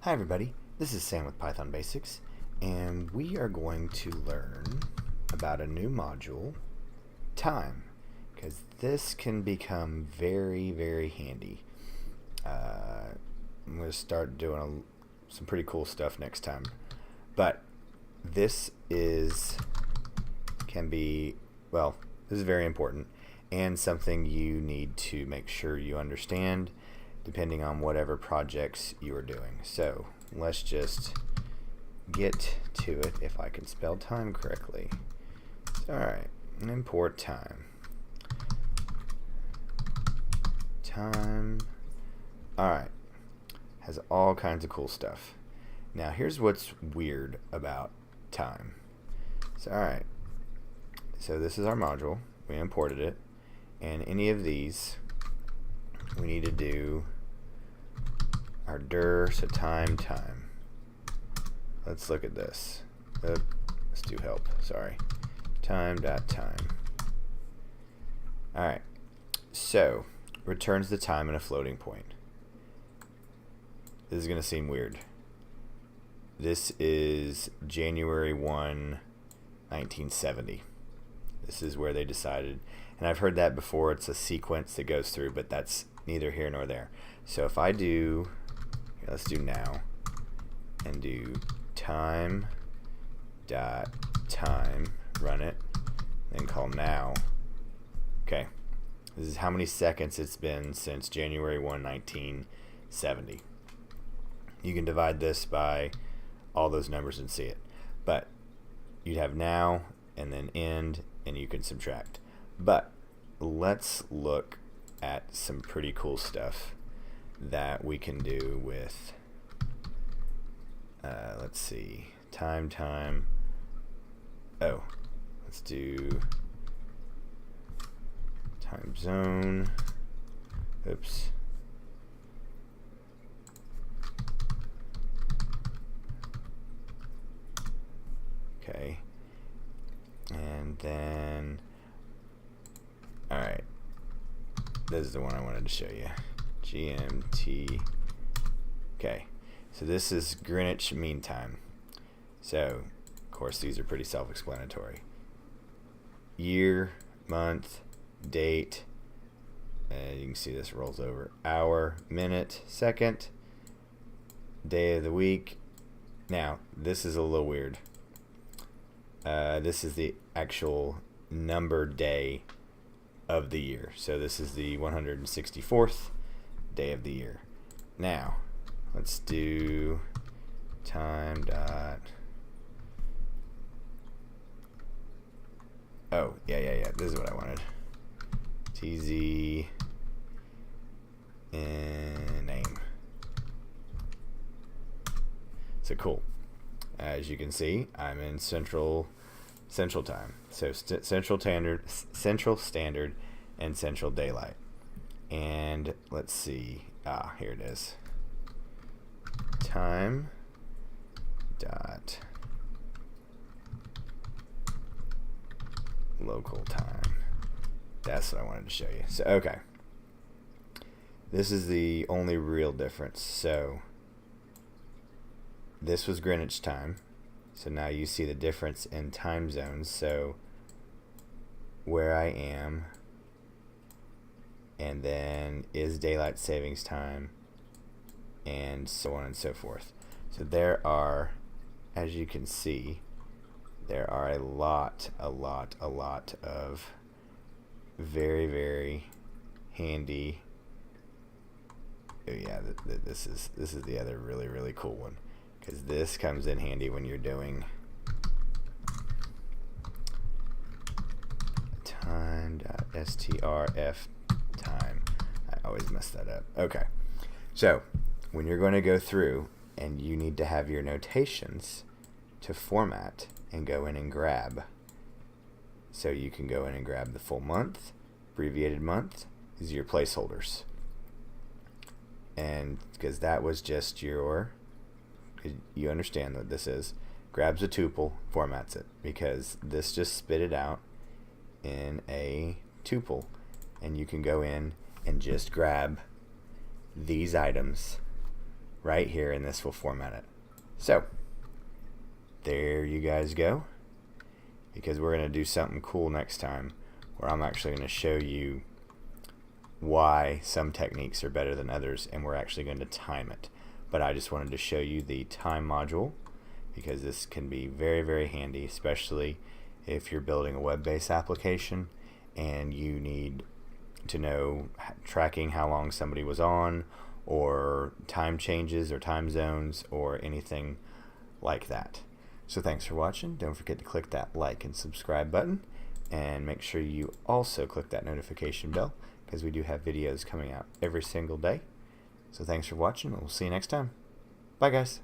Hi everybody, this is Sam with Python Basics, and we are going to learn about a new module, time, because this can become very, very handy. I'm going to start doing some pretty cool stuff next time, but this can be, well, this is very important and something you need to make sure you understand depending on whatever projects you are doing. So let's just get to it if I can spell time correctly. Alright, import time. Time. Alright, has all kinds of cool stuff. Now here's what's weird about time. So alright, so this is our module. We imported it, and any of these we need to do our dir, so time. Let's look at this. Let's do help, sorry. Time. Alright, so returns the time in a floating point. This is going to seem weird. This is January 1, 1970. This is where they decided, and I've heard that before, it's a sequence that goes through, but that's neither here nor there. So if I do, let's do now, and do time, run it, then call now. Okay, this is how many seconds it's been since January 1, 1970. You can divide this by all those numbers and see it, but you'd have now and then end, and you can subtract. But let's look at some pretty cool stuff that we can do with let's see, time. Oh, let's do time zone. Oops. Okay, and then alright, this is the one I wanted to show you. GMT. Okay, so this is Greenwich Mean Time. So, of course, these are pretty self-explanatory. Year, month, date, you can see this rolls over. Hour, minute, second, day of the week. Now, this is a little weird. This is the actual numbered day of the year. So this is the 164th day of the year. Now, let's do time dot. Oh, yeah. This is what I wanted. TZ and name. So cool. As you can see, I'm in Central Time. So Central Standard and Central Daylight. And let's see. Here it is. Time dot local time. That's what I wanted to show you. So okay. This is the only real difference. So this was Greenwich time. So now you see the difference in time zones. So where I am, and then is daylight savings time, and so on and so forth. So there are, as you can see, there are a lot of very, very handy. Oh yeah, this is the other really cool one, because this comes in handy when you're doing time.strf time. I always mess that up. Okay, so when you're going to go through and you need to have your notations to format and go in and grab, so you can go in and grab the full month, abbreviated month, these are your placeholders, and because that was just your, you understand what this is, grabs a tuple, formats it, because this just spit it out in a tuple, and you can go in and just grab these items right here, and this will format it. So there you guys go, because we're going to do something cool next time where I'm actually going to show you why some techniques are better than others, and we're actually going to time it. But I just wanted to show you the time module because this can be very, very handy, especially if you're building a web-based application and you need to know tracking how long somebody was on, or time changes or time zones or anything like that. So thanks for watching. Don't forget to click that like and subscribe button, and make sure you also click that notification bell because we do have videos coming out every single day. So thanks for watching, and we'll see you next time. Bye guys.